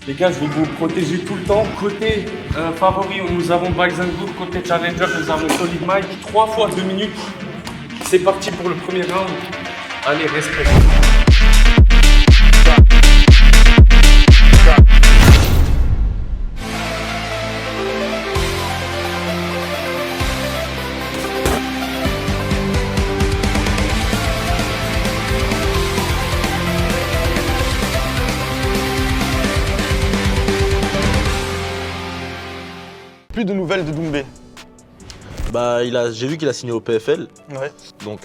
Les gars, je vais vous protéger tout le temps. Côté favori, nous avons Baizengour. Côté challenger, nous avons Solid Mike. 3 fois 2 minutes. C'est parti pour le premier round. Allez, respect. Plus de nouvelles de Doumbé. Bah, j'ai vu qu'il a signé au PFL, Ouais. donc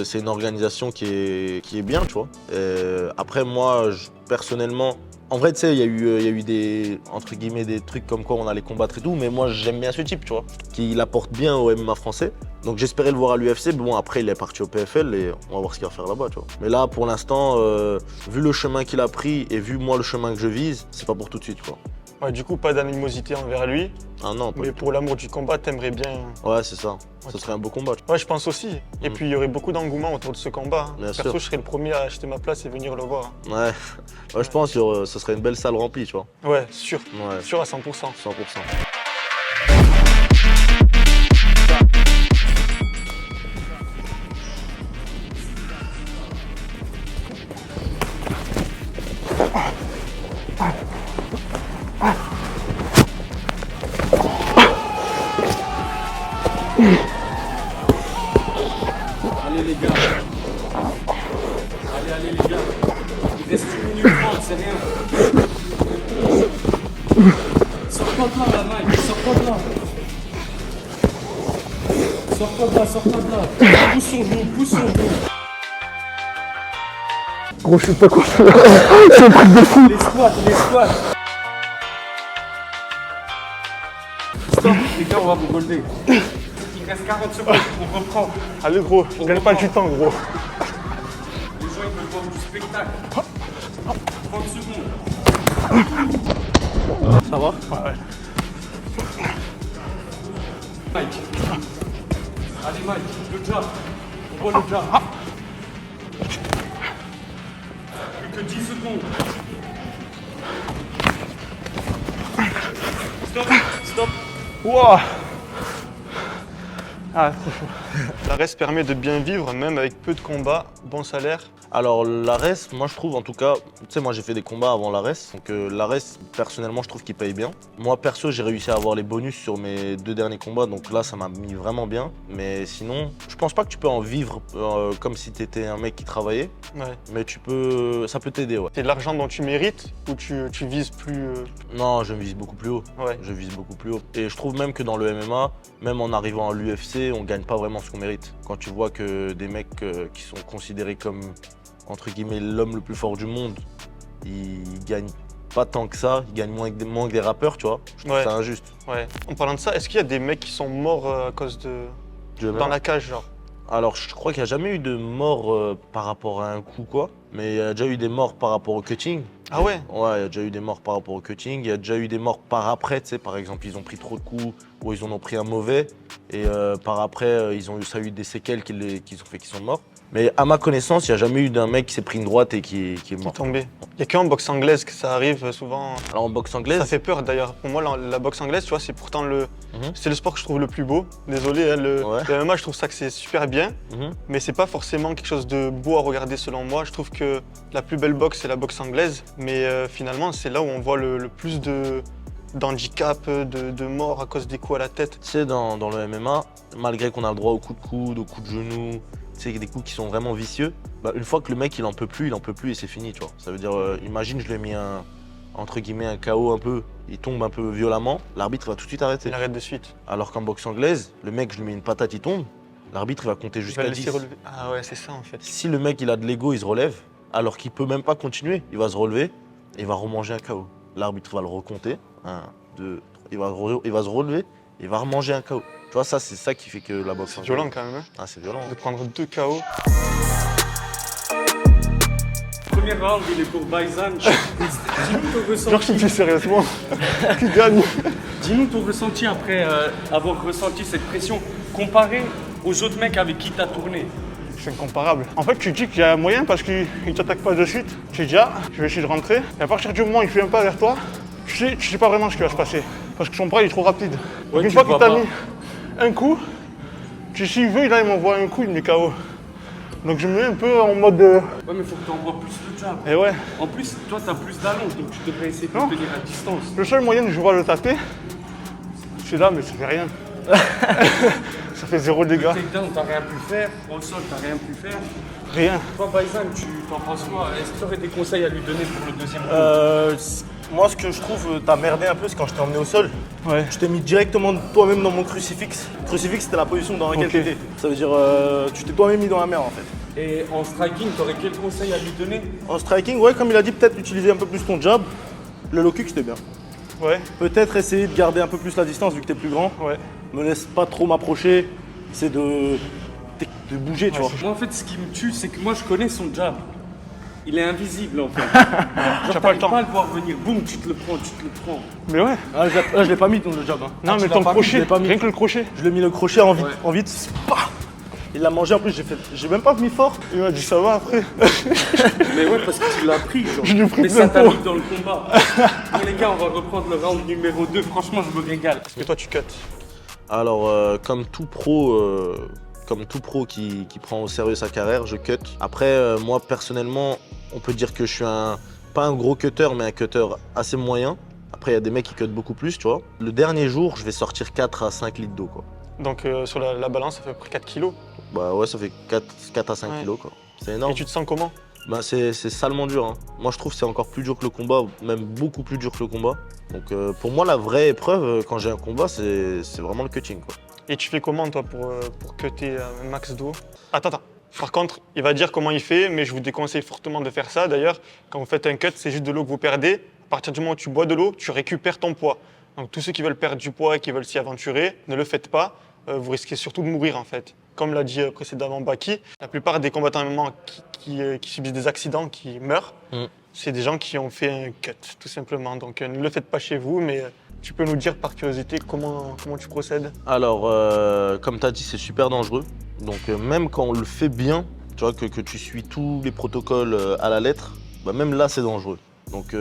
c'est une organisation qui est bien, tu vois. Après, moi, personnellement, en vrai, tu sais, il y a eu des, entre guillemets, des trucs comme quoi on allait combattre et tout, mais moi, j'aime bien ce type, tu vois, qui apporte bien au MMA français. Donc j'espérais le voir à l'UFC, mais bon, après, il est parti au PFL et on va voir ce qu'il va faire là-bas, tu vois. Mais là, pour l'instant, vu le chemin qu'il a pris et vu moi le chemin que je vise, c'est pas pour tout de suite, quoi. Ouais, du coup, pas d'animosité envers lui, Ah non, pas mais du pour l'amour du combat, t'aimerais bien. tout. Ouais, c'est ça. Ok. Ce serait un beau combat. Ouais, je pense aussi. Et puis, il y aurait beaucoup d'engouement autour de ce combat. Hein. Bien Perso, sûr. je serais le premier à acheter ma place et venir le voir. Ouais, ouais, je pense que ce serait une belle salle remplie, tu vois. Ouais, sûr. Ouais, Sûr à 100%. 100%. Allez, les gars. Allez, les gars. Il reste 1 minute 30, c'est rien. Sors-toi de là, la Mike. Sors-toi de là. Sors-toi de là, sors-toi de là. Pousse son dos, pousse son dos. Gros, je suis pas confiant. C'est un truc de fou. Les squats. Stop, les gars, on va vous golder. Il reste 40 secondes, on reprend. Allez, gros, je gagne pas du temps, gros. Les gens, ils veulent voir du spectacle. 30 secondes. Ça va? Ouais. Mike. Allez, Mike, le jab. On voit le jab. Plus que 10 secondes. Stop. Wouah. Ah, trop chaud. La reste permet de bien vivre, même avec peu de combats, bon salaire. Alors l'ARES, moi je trouve en tout cas, tu sais moi j'ai fait des combats avant l'ARES, donc l'ARES personnellement je trouve qu'il paye bien. Moi perso j'ai réussi à avoir les bonus sur mes 2 derniers combats, donc là ça m'a mis vraiment bien. Mais sinon, je pense pas que tu peux en vivre comme si tu étais un mec qui travaillait, Ouais. mais ça peut t'aider, ouais. C'est de l'argent dont tu mérites ou tu vises plus. Non, je vise beaucoup plus haut. Ouais. Je vise beaucoup plus haut. Et je trouve même que dans le MMA, même en arrivant à l'UFC, on gagne pas vraiment ce qu'on mérite. Quand tu vois que des mecs qui sont considérés comme, entre guillemets, l'homme le plus fort du monde, ils gagnent pas tant que ça, ils gagnent moins que des rappeurs, tu vois. Je trouve Ouais. ça injuste. Ouais. En parlant de ça, est-ce qu'il y a des mecs qui sont morts à cause de. Du MMA. Dans la cage, genre? Alors, je crois qu'il n'y a jamais eu de mort par rapport à un coup, quoi. Mais il y a déjà eu des morts par rapport au cutting. Ah ouais? Ouais, il y a déjà eu des morts par rapport au cutting. Il y a déjà eu des morts par après, tu sais, par exemple, ils ont pris trop de coups ou ils en ont pris un mauvais. Et par après, ça a eu des séquelles qui ont fait qu'ils sont morts. Mais à ma connaissance, il n'y a jamais eu d'un mec qui s'est pris une droite et qui est Qui est mort. tombé. Il y a qu'en boxe anglaise que ça arrive souvent. Alors en boxe anglaise, Ça fait peur d'ailleurs. Pour moi, la boxe anglaise, tu vois, c'est pourtant Mhm. c'est le sport que je trouve le plus beau. Désolé, hein, Ouais. le MMA, je trouve ça que c'est super bien, Mhm. mais c'est pas forcément quelque chose de beau à regarder selon moi. Je trouve que la plus belle boxe, c'est la boxe anglaise, mais finalement, c'est là où on voit le plus d'handicap, de morts à cause des coups à la tête. tu sais, dans le MMA, malgré qu'on a le droit aux coups de coude, aux coups de genoux, tu sais, des coups qui sont vraiment vicieux, bah, une fois que le mec il en peut plus et c'est fini, tu vois. Ça veut dire, imagine, je lui ai mis entre guillemets un KO un peu, il tombe un peu violemment, l'arbitre va tout de suite arrêter. Il arrête de suite. Alors qu'en boxe anglaise, le mec, je lui mets une patate, il tombe, l'arbitre il va compter Il va jusqu'à le 10. laisser relever. Ah ouais, c'est ça en fait. Si le mec il a de l'ego, il se relève, alors qu'il peut même pas continuer, il va se relever et il va remanger un KO. L'arbitre va le recompter, 1, 2, 3, il va se relever, il va remanger un KO. Tu vois, ça c'est ça qui fait que la boxe C'est anglaise. violent quand même, hein, Ah, c'est violent. de prendre 2 KO. Premier round, il est pour Baizan. Dis-nous ton Genre, ressenti. je me dis sérieusement, qui gagne? Dis-nous ton ressenti après avoir ressenti cette pression comparé aux autres mecs avec qui t'as tourné. C'est incomparable. En fait, tu dis qu'il y a un moyen parce qu'il ne t'attaque pas de suite. Tu dis, ah, je vais essayer de rentrer. Et à partir du moment où il ne vient pas vers toi, tu sais pas vraiment ce qui va se passer. Parce que son bras il est trop rapide. Ouais, Donc, une tu fois le qu'il vois t'a pas. mis un coup, s'il veut, là il m'envoie un coup, il me met KO. Donc je me mets un peu en mode. Ouais, mais faut que tu envoies plus le jab. Et ouais. En plus, toi, t'as plus d'allonge, donc tu devrais essayer de Non. tenir à distance. Le seul moyen que je vois le taper, c'est là, mais ça fait rien. Ça fait 0 dégâts. Takedown, t'as rien pu faire. Au sol, t'as rien pu faire. Rien. Toi, Baizan, tu t'en penses quoi? Est-ce que tu aurais des conseils à lui donner pour le deuxième round? Moi, ce que je trouve, t'as merdé un peu, c'est quand je t'ai emmené au sol. Ouais. Je t'ai mis directement toi-même dans mon crucifix. Crucifix, c'était la position dans laquelle Ok. t'étais. Ça veut dire, tu t'es toi-même mis dans la merde en fait. Et en striking, t'aurais quel conseil à lui donner? En striking, ouais, comme il a dit, peut-être utiliser un peu plus ton jab. Le low kick, c'était bien. Ouais. Peut-être essayer de garder un peu plus la distance vu que t'es plus grand. Ouais. Me laisse pas trop m'approcher. C'est de bouger, tu vois. Moi, en fait, ce qui me tue, c'est que moi, je connais son jab. Il est invisible, en fait. T'as pas le temps. pas à le voir venir. Boum, tu te le prends, tu te le prends. Mais ouais. Ah, je l'ai pas mis ton jab. Hein. Non, tu mais l'as ton pas mis, crochet, je l'ai pas mis. rien que le crochet. Je lui ai mis le crochet en vite. Ouais. En vite. Pah. Il l'a mangé en plus, j'ai même pas mis fort. Il m'a dit ça va après. Mais ouais, parce que tu l'as pris, genre. Je l'ai pris Mais plein ça pot. t'arrive dans le combat. Bon, les gars, on va reprendre le round numéro 2. Franchement, je me régale. Est-ce que toi tu cut? Alors, comme tout pro qui prend au sérieux sa carrière, je cut. Après, moi personnellement, on peut dire que je suis pas un gros cutter, mais un cutter assez moyen. Après, il y a des mecs qui cuttent beaucoup plus, tu vois. Le dernier jour, je vais sortir 4 à 5 litres d'eau, quoi. Donc sur la balance, ça fait à peu près 4 kilos. Bah ouais, ça fait 4 à 5 Ouais. kilos, quoi. C'est Et énorme. tu te sens comment? Bah, c'est salement dur, hein. Moi, je trouve que c'est encore plus dur que le combat, même beaucoup plus dur que le combat. Donc, pour moi, la vraie épreuve, quand j'ai un combat, c'est vraiment le cutting, quoi. Et tu fais comment toi pour cutter un max d'eau? Attends. Par contre, il va dire comment il fait, mais je vous déconseille fortement de faire ça. D'ailleurs, quand vous faites un cut, c'est juste de l'eau que vous perdez. À partir du moment où tu bois de l'eau, tu récupères ton poids. Donc tous ceux qui veulent perdre du poids et qui veulent s'y aventurer, ne le faites pas. Vous risquez surtout de mourir en fait. Comme l'a dit précédemment Baki, la plupart des combattants MMA qui subissent des accidents, qui meurent, c'est des gens qui ont fait un cut, tout simplement. Donc ne le faites pas chez vous, mais tu peux nous dire par curiosité comment tu procèdes? Alors, comme tu as dit, c'est super dangereux. Donc, même quand on le fait bien, tu vois, que tu suis tous les protocoles à la lettre, bah, même là, c'est dangereux. Donc,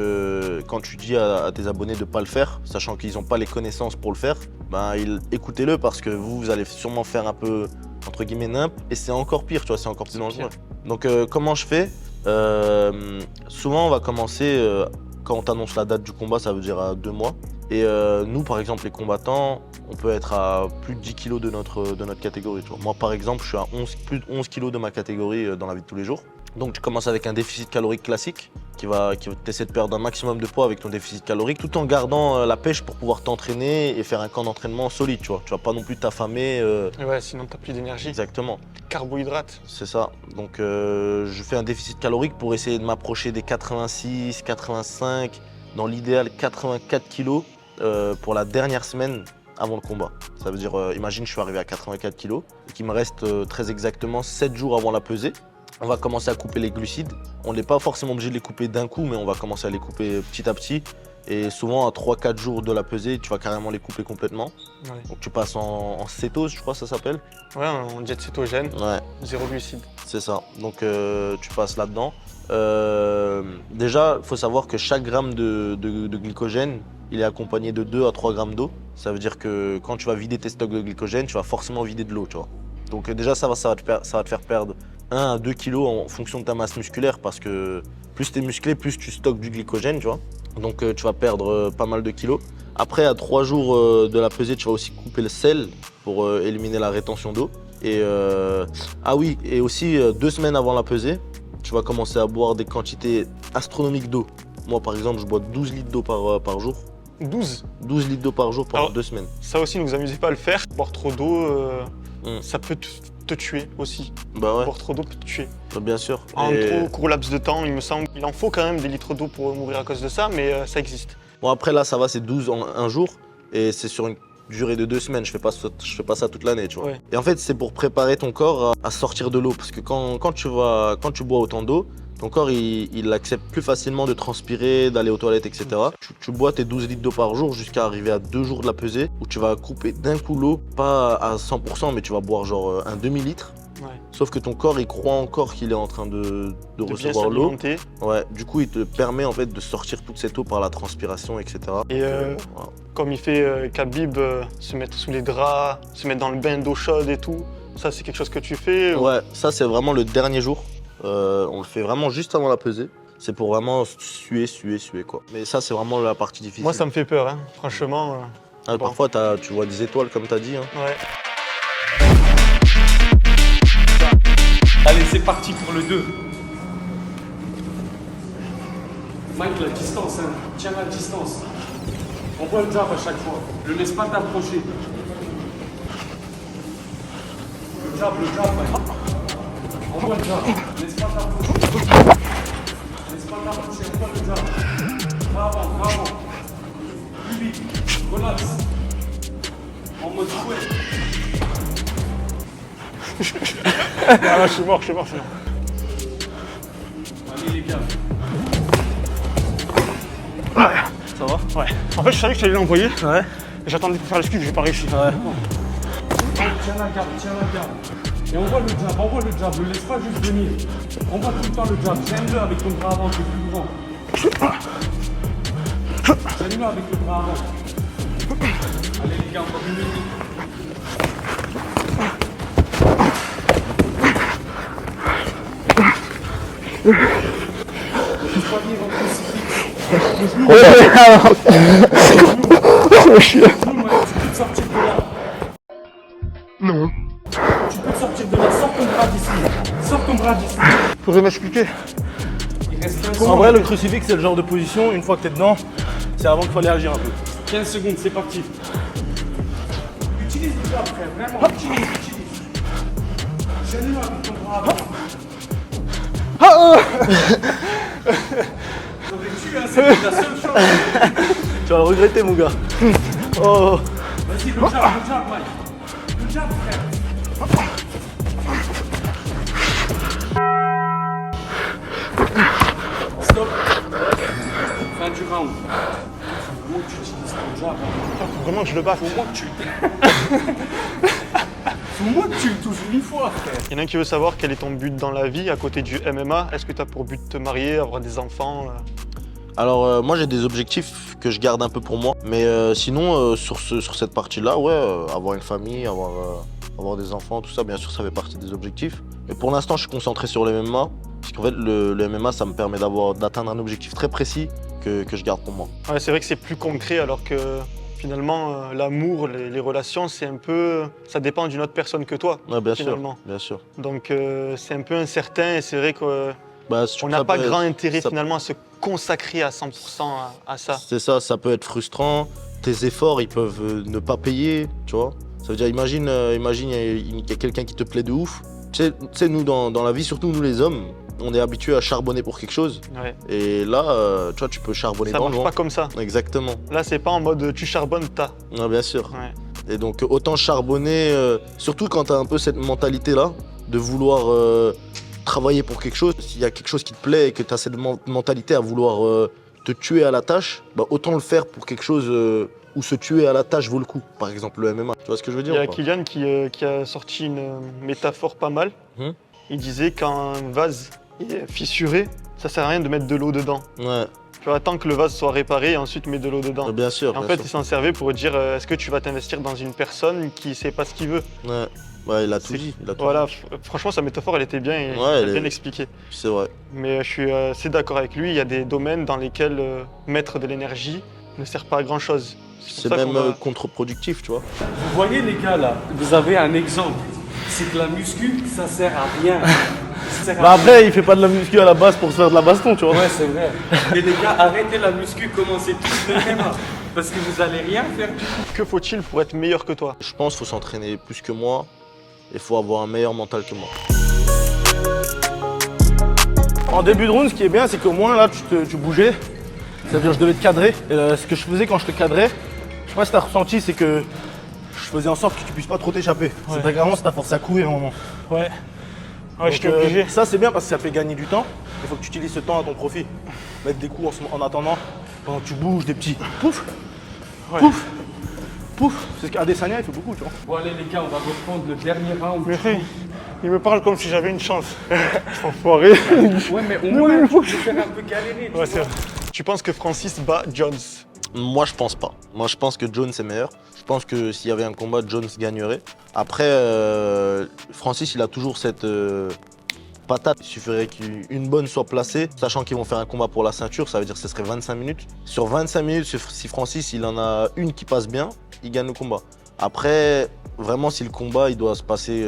quand tu dis à tes abonnés de ne pas le faire, sachant qu'ils n'ont pas les connaissances pour le faire, bah, écoutez-le parce que vous allez sûrement faire un peu, entre guillemets, nimp. Et c'est encore pire, tu vois, c'est encore plus dangereux. Donc, comment je fais? Souvent, on va commencer, quand on t'annonce la date du combat, ça veut dire à 2 mois. Et nous, par exemple, les combattants, on peut être à plus de 10 kilos de notre catégorie. Tu vois. Moi, par exemple, je suis à plus de 11 kilos de ma catégorie dans la vie de tous les jours. Donc, tu commences avec un déficit calorique classique qui va t'essayer de perdre un maximum de poids avec ton déficit calorique tout en gardant la pêche pour pouvoir t'entraîner et faire un camp d'entraînement solide. Tu vois. Tu vas pas non plus t'affamer. Et ouais, sinon t'as plus d'énergie. Exactement. Carbohydrates. C'est ça. Donc, je fais un déficit calorique pour essayer de m'approcher des 86, 85, dans l'idéal 84 kilos. Pour la dernière semaine avant le combat. Ça veut dire, imagine, je suis arrivé à 84 kg et qu'il me reste très exactement 7 jours avant la pesée. On va commencer à couper les glucides. On n'est pas forcément obligé de les couper d'un coup, mais on va commencer à les couper petit à petit. Et souvent, à 3-4 jours de la pesée, tu vas carrément les couper complètement. Ouais. Donc tu passes en cétose, je crois que ça s'appelle. Ouais, en diète cétogène, Ouais, 0 glucides. c'est ça. Donc tu passes là-dedans. Déjà, il faut savoir que chaque gramme de glycogène, il est accompagné de 2 à 3 grammes d'eau. Ça veut dire que quand tu vas vider tes stocks de glycogène, tu vas forcément vider de l'eau, tu vois. Donc déjà, ça va te faire perdre 1 à 2 kilos en fonction de ta masse musculaire parce que plus tu es musclé, plus tu stockes du glycogène, tu vois. Donc tu vas perdre pas mal de kilos. Après, à 3 jours de la pesée, tu vas aussi couper le sel pour éliminer la rétention d'eau. Et ah oui, et aussi 2 semaines avant la pesée, tu vas commencer à boire des quantités astronomiques d'eau. Moi, par exemple, je bois 12 litres d'eau par jour. 12. 12 litres d'eau par jour pendant Alors, 2 semaines. Ça aussi, ne vous amusez pas à le faire. Boire trop d'eau, Mm. ça peut te tuer aussi. Bah ouais, Boire trop d'eau peut te tuer. bah bien sûr. En Et- trop court laps de temps, il me semble. Il en faut quand même des litres d'eau pour mourir à cause de ça, mais ça existe. Bon, après, là, ça va, c'est 12 en un jour. Et c'est sur une durée de 2 semaines. Je fais pas ça toute l'année, tu vois. Ouais. Et en fait, c'est pour préparer ton corps à sortir de l'eau. Parce que quand tu bois autant d'eau, ton corps, il accepte plus facilement de transpirer, d'aller aux toilettes, etc. Tu bois tes 12 litres d'eau par jour jusqu'à arriver à 2 jours de la pesée où tu vas couper d'un coup l'eau, pas à 100%, mais tu vas boire genre un demi-litre. Ouais. Sauf que ton corps, il croit encore qu'il est en train de De bien recevoir l'eau. s'alimenter. Ouais, du coup, il te permet en fait de sortir toute cette eau par la transpiration, etc. Et Voilà. comme il fait Khabib, se mettre sous les draps, se mettre dans le bain d'eau chaude et tout, ça c'est quelque chose que tu fais ou- Ouais, ça c'est vraiment le dernier jour. On le fait vraiment juste avant la pesée. C'est pour vraiment suer quoi. Mais ça c'est vraiment la partie difficile. Moi ça me fait peur, hein. Franchement. Ah, bon. Parfois tu vois des étoiles comme t'as dit. Hein. Ouais. Allez, c'est parti pour le 2. Mike, la distance, hein. Tiens la distance. Envoie le jab à chaque fois. Ne laisse pas t'approcher. Le jab, Mike. Envoie le jab. Laisse pas t'approcher. Laisse pas t'approcher. Envoie le jab. Va avant. Plus vite. Relax. En mode fouet. Ah là, je suis mort. Allez, les gars. Ça va? Ouais. En fait, je savais que tu allais l'envoyer. Ouais. Et j'attendais pour faire l'esquive, j'ai pas réussi. Ouais. Tiens la garde. Et envoie le jab, ne laisse pas juste venir. Envoie tout le temps le jab, tiens-le avec ton bras avant, c'est plus grand. Tiens-le avec le bras avant. Allez les gars, encore une minute. Soignez votre crucifix. Tu peux te sortir de là. Non. Tu peux te sortir de là, sors ton bras d'ici. Faudrait m'expliquer. Il reste 15 En secondes. vrai, le crucifix, c'est le genre de position, une fois que t'es dedans, c'est avant qu'il faut aller agir un peu. 15 secondes, c'est parti. Utilise le jab, frère, vraiment, utilise. Gêne-le avec ton bras avant. T'aurais tué, hein, c'était la seule chose. Tu vas le regretter, mon gars. Oh. Vas-y, le jab, Mike. Le jab, frère. Stop. Fin du round. Faut vraiment que tu utilises ton jab. Faut vraiment que je le batte. Faut moins que tu Faut moins que tu le touches une fois, frère. Il y en a un qui veut savoir quel est ton but dans la vie à côté du MMA. Est-ce que tu as pour but de te marier, avoir des enfants Alors moi j'ai des objectifs que je garde un peu pour moi. Mais sinon sur cette partie-là, ouais, avoir une famille, avoir des enfants, tout ça, bien sûr ça fait partie des objectifs. Mais pour l'instant je suis concentré sur le MMA. Parce qu'en fait le MMA ça me permet d'atteindre un objectif très précis que je garde pour moi. Ouais, c'est vrai que c'est plus concret alors que finalement l'amour, les relations, c'est un peu... Ça dépend d'une autre personne que toi, Ouais, bien finalement. sûr, bien sûr. Donc c'est un peu incertain et c'est vrai qu'on Bah, n'a pas grand intérêt ça- finalement à se consacrer à 100% à ça. C'est ça, ça peut être frustrant. Tes efforts, ils peuvent ne pas payer, tu vois. Ça veut dire, imagine, il y a quelqu'un qui te plaît de ouf. Tu sais, nous, dans la vie, surtout nous les hommes, on est habitués à charbonner pour quelque chose. Ouais. Et là, tu vois, tu peux charbonner Ça dans le marche vent. pas comme ça. Exactement. Là, c'est pas en mode tu charbonnes, t'as. Ouais, bien sûr. Ouais. Et donc, autant charbonner, surtout quand tu as un peu cette mentalité-là, de vouloir travailler pour quelque chose. S'il y a quelque chose qui te plaît et que tu as cette mentalité à vouloir te tuer à la tâche, bah, autant le faire pour quelque chose où se tuer à la tâche vaut le coup. Par exemple, le MMA. Tu vois ce que je veux dire Il y a ou pas Kylian qui a sorti une métaphore pas mal. Il disait quand un vase est fissuré, ça sert à rien de mettre de l'eau dedans. Ouais, Tu attends que le vase soit réparé et ensuite mets de l'eau dedans. bien sûr. Et en bien fait, sûr. il s'en servait pour dire est-ce que tu vas t'investir dans une personne qui sait pas ce qu'il veut. Ouais. Ouais, il a tout C'est- dit. Il a tout Voilà, dit. franchement, sa métaphore, elle était bien, et Ouais, elle elle a bien est- expliqué. C'est vrai. Mais je suis assez d'accord avec lui, il y a des domaines dans lesquels mettre de l'énergie ne sert pas à grand chose. C'est pour ça même qu'on va- contre-productif, tu vois. Vous voyez les gars là, vous avez un exemple. C'est que la muscu, ça sert à rien. Ça sert à Bah après, il fait pas de la muscu à la base pour se faire de la baston, tu vois. Ouais, c'est vrai. Et les gars, arrêtez la muscu, commencez tous le MMA. Parce que vous allez rien faire du tout. Que faut-il pour être meilleur que toi? Je pense qu'il faut s'entraîner plus que moi. Il faut avoir un meilleur mental que moi. En début de round, ce qui est bien, c'est qu'au moins là, tu bougeais. C'est-à-dire, je devais te cadrer. Et ce que je faisais quand je te cadrais, je sais pas si t'as ressenti, c'est que je faisais en sorte que tu puisses pas trop t'échapper. C'est vraiment si t'as forcé à courir à un moment. Ouais. Ouais, Donc, j'étais obligé. ça, c'est bien parce que ça fait gagner du temps. Il faut que tu utilises ce temps à ton profit. Mettre des coups en attendant, pendant que tu bouges, des petits pouf, pouf, pouf. C'est ce qu'Adesanya, il fait beaucoup, tu vois. Bon allez les gars, on va reprendre le dernier round. Mais frère, Il me parle comme si j'avais une chance. Enfoiré. Ouais, mais au moins, tu peux faire un peu galérer. Ouais, c'est vrai. Tu penses que Francis bat Jones? Moi, je pense pas. Moi, je pense que Jones est meilleur. Je pense que s'il y avait un combat, Jones gagnerait. Après, Francis, il a toujours cette patate. Il suffirait qu'une bonne soit placée, sachant qu'ils vont faire un combat pour la ceinture, ça veut dire que ce serait 25 minutes. Sur 25 minutes, si Francis, il en a une qui passe bien, il gagne le combat. Après, vraiment, si le combat, il doit se passer,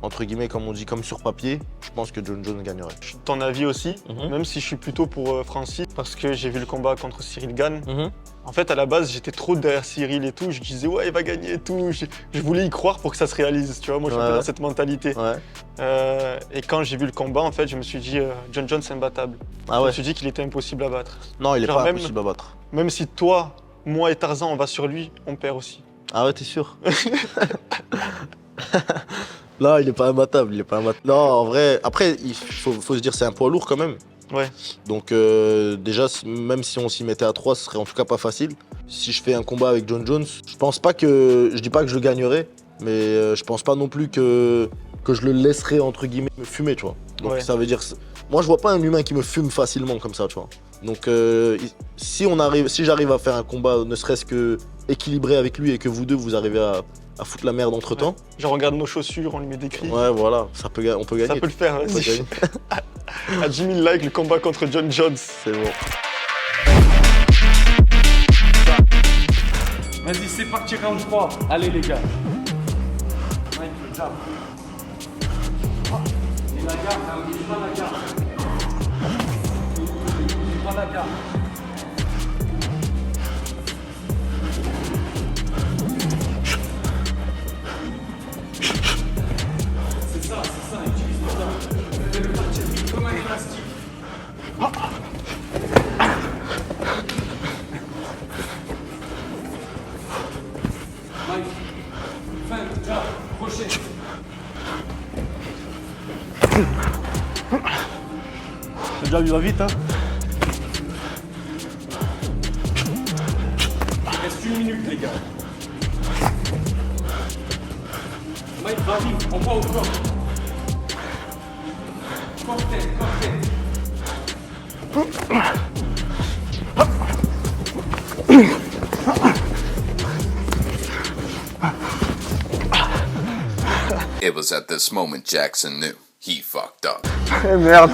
entre guillemets, comme on dit, comme sur papier, je pense que John Jones gagnerait. Ton avis aussi, Mhm. même si je suis plutôt pour Francis, parce que j'ai vu le combat contre Cyril Gane. Mhm. En fait, à la base, j'étais trop derrière Cyril et tout. Je disais, ouais, il va gagner et tout. Je voulais y croire pour que ça se réalise, tu vois. Moi, je suis un peu Ouais. dans cette mentalité. Ouais. Et quand j'ai vu le combat, en fait, je me suis dit, John Jones est imbattable. Ah Je ouais. me suis dit qu'il était impossible à battre. Non, il est Genre pas même- impossible à battre. Même si toi, moi et Tarzan, on va sur lui, on perd aussi. Ah ouais, t'es sûr? Là, il est pas imbattable, il est pas imbattable. Non, en vrai, après, il faut se dire, c'est un poids lourd quand même. Ouais. Donc déjà, même si on s'y mettait à 3, ce serait en tout cas pas facile. Si je fais un combat avec John Jones, je dis pas que je le gagnerais, mais je pense pas non plus que je le laisserais entre guillemets me fumer, tu vois. Donc Ouais. ça veut dire, moi je vois pas un humain qui me fume facilement comme ça, tu vois. Donc si j'arrive à faire un combat ne serait-ce que équilibré avec lui et que vous deux vous arrivez à foutre la merde entre temps, Genre, on regarde nos chaussures, on lui met des cris. ouais voilà, on peut Ça gagner. peut le faire, On peut vas-y. gagner. À 10 000 likes, le combat contre John Jones. C'est bon. Vas-y, c'est parti, round 3. Allez, les gars. Mike, le jab. Et la garde, hein, oublie pas la garde. Oublie pas la garde. C'est ça, utilise ça. Fais-le partir vite comme un élastique. Mike, fin, jab, crochet. Le jab, il va vite, hein. Il reste 1 minute, les gars. Mike, va vite, on va au corps. Corps-tête, corps-tête. It was at this moment Jackson knew he fucked up. Eh merde.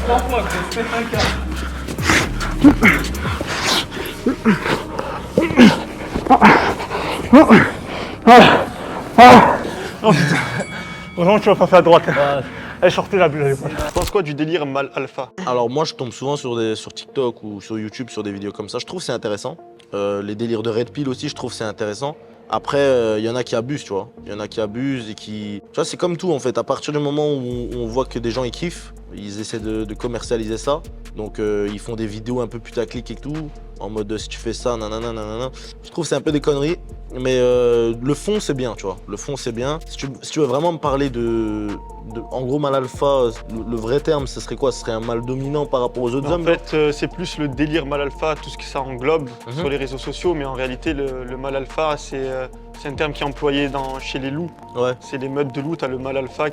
Trois fois, je fais un quart. Heureusement que tu vas pas faire à droite. Elle sortait la bulle à l'époque. Tu penses quoi du délire mal alpha? Alors moi je tombe souvent sur TikTok ou sur YouTube sur des vidéos comme ça, je trouve que c'est intéressant. Les délires de Red Pill aussi, je trouve que c'est intéressant. Après, il y en a qui abusent, tu vois. Il y en a qui abusent et qui... Tu vois, c'est comme tout en fait. À partir du moment où on voit que des gens ils kiffent, ils essaient de commercialiser ça. Donc ils font des vidéos un peu putaclic et tout, en mode si tu fais ça, nanana, nanana. Je trouve que c'est un peu des conneries. Mais le fond c'est bien, tu vois. Le fond c'est bien. Si tu veux vraiment me parler en gros mal alpha, le vrai terme ce serait quoi? Ce serait un mal dominant par rapport aux autres En hommes? fait, c'est plus le délire mal alpha, tout ce que ça englobe sur les réseaux sociaux, mais en réalité, le mal alpha, c'est un terme qui est employé chez les loups. Ouais, C'est les meutes de loups, t'as le mal alpha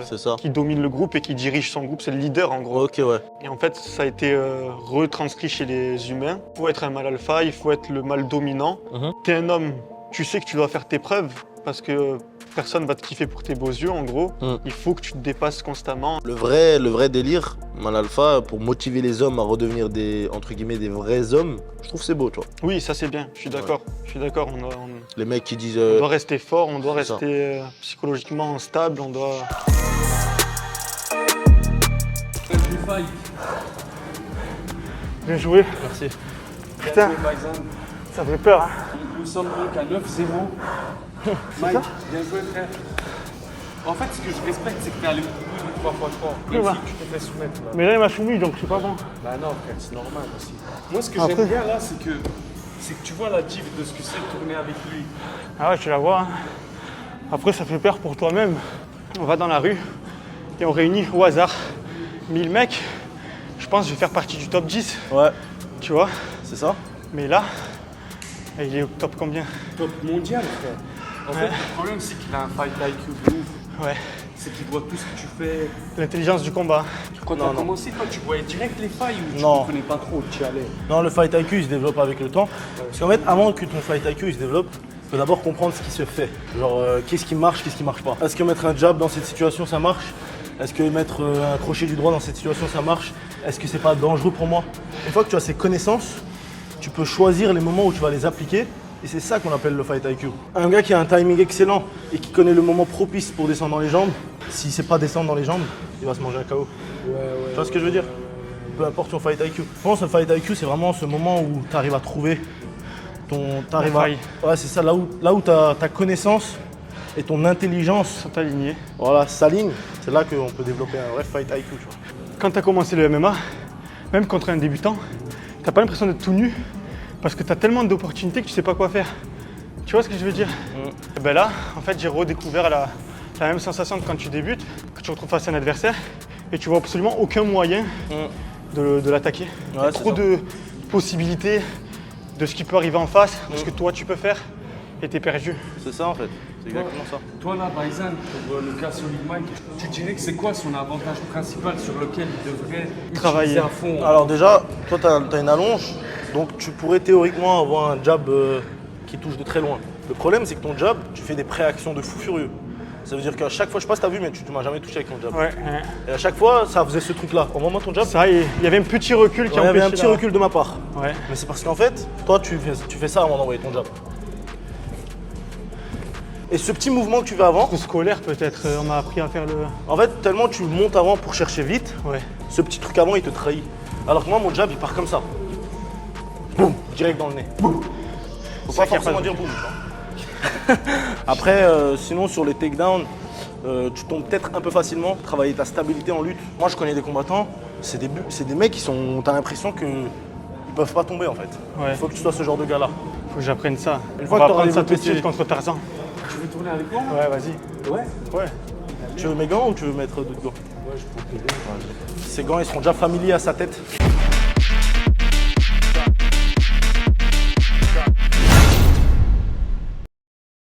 c'est ça. qui domine le groupe et qui dirige son groupe, c'est le leader en gros. Ok, ouais. Et en fait, ça a été retranscrit chez les humains. Il faut être un mal alpha, il faut être le mal dominant. T'es un homme, tu sais que tu dois faire tes preuves parce que personne va te kiffer pour tes beaux yeux en gros. Il faut que tu te dépasses constamment. Le vrai délire, mal alpha, pour motiver les hommes à redevenir entre guillemets, des vrais hommes, je trouve que c'est beau, tu vois. Oui, ça c'est bien, je suis d'accord. Je suis d'accord, on Les mecs qui disent... doit rester fort, on doit c'est ça. rester psychologiquement stable, on doit... Friendly fight. Bien joué. Merci. Putain. Bien joué, Bison. Ça fait peur, hein. Nous sommes donc à 9-0. Mike, bien joué, frère. En fait, ce que je respecte, c'est que t'es allé au bout du 3x3. Oui, Même bah. si tu te fais soumettre là. Mais là, il m'a soumis, donc c'est pas bon. Bah non, frère, c'est normal aussi. Moi, ce que Après- j'aime bien là, c'est que tu vois la diff de ce que c'est de tourner avec lui. Ah ouais, tu la vois. Hein. Après, ça fait peur pour toi-même. On va dans la rue et on réunit au hasard 1000 mecs. Je pense que je vais faire partie du top 10, Ouais, tu vois. c'est ça. Mais là, Et il est au top combien? Top mondial, frère. En fait, le problème, c'est qu'il a un fight IQ de ouf. Ouais. C'est qu'il voit tout ce que tu fais. L'intelligence du combat. Quand tu as commencé, toi, tu voyais direct les failles ou tu Non. ne connais pas trop, tu y allais. Non, le fight IQ il se développe avec le temps. Parce qu'en fait, avant que ton fight IQ il se développe, il faut d'abord comprendre ce qui se fait. Genre, qu'est-ce qui marche, qu'est-ce qui marche pas. Est-ce que mettre un jab dans cette situation ça marche? Est-ce que mettre un crochet du droit dans cette situation ça marche? Est-ce que c'est pas dangereux pour moi? Une fois que tu as ces connaissances, tu peux choisir les moments où tu vas les appliquer. Et c'est ça qu'on appelle le fight IQ. Un gars qui a un timing excellent et qui connaît le moment propice pour descendre dans les jambes, s'il ne sait pas descendre dans les jambes, il va se manger un KO. Tu vois ce que je veux dire? Peu importe son fight IQ. Je pense que le fight IQ, c'est vraiment ce moment où tu arrives à trouver ton. faille. Ouais, c'est ça, là où ta connaissance et ton intelligence Sont alignés. voilà, s'alignent. C'est là qu'on peut développer un vrai fight IQ. Tu vois. Quand tu as commencé le MMA, même contre un débutant, tu n'as pas l'impression d'être tout nu parce que tu as tellement d'opportunités que tu sais pas quoi faire. Tu vois ce que je veux dire? Et ben là, en fait, j'ai redécouvert la même sensation que quand tu débutes, que tu te retrouves face à un adversaire et tu vois absolument aucun moyen de l'attaquer. Il y a Ouais, trop c'est ça. de possibilités de ce qui peut arriver en face, de ce que toi tu peux faire et t'es perdu. C'est ça en fait. C'est exactement ça. Toi, là, Baisan, pour le cas Solid Mike, tu dirais que c'est quoi son avantage principal sur lequel il devrait Travailler. utiliser à fond? Alors déjà, toi tu as une allonge, donc tu pourrais théoriquement avoir un jab qui touche de très loin. Le problème c'est que ton jab, tu fais des préactions de fou furieux. Ça veut dire qu'à chaque fois, je sais pas si t'as vu, mais tu m'as jamais touché avec ton jab. Ouais. Et à chaque fois, ça faisait ce truc-là. Envoie-moi ton jab. Ça, il y avait un petit recul qui Il y avait un empêchait petit recul de ma part. Ouais. Mais c'est parce qu'en fait, toi tu fais ça avant d'envoyer ton jab. Et ce petit mouvement que tu fais avant, Trop scolaire peut-être, on m'a appris à faire le... en fait, tellement tu montes avant pour chercher vite, Ouais. ce petit truc avant, il te trahit. Alors que moi, mon jab, il part comme ça. Boum, direct dans le nez. Boum. Faut pas vrai qu'il y a forcément pas de- dire boum. tu vois. Après, sinon, sur les takedowns, tu tombes peut-être un peu facilement. Travailler ta stabilité en lutte. Moi, je connais des combattants, c'est des mecs qui sont... T'as l'impression qu'ils peuvent pas tomber, en fait. Ouais. Il faut que tu sois ce genre de gars-là. Faut que j'apprenne ça. Une On fois va que t'auras apprendre ça tout de développé suite contre Tarzan. Tu veux tourner avec moi? Ouais, vas-y. Ouais. Ouais. Tu veux mes gants ou tu veux mettre d'autres gants? Ouais, je peux t'aider. Ces gants, ils seront déjà familiers à sa tête.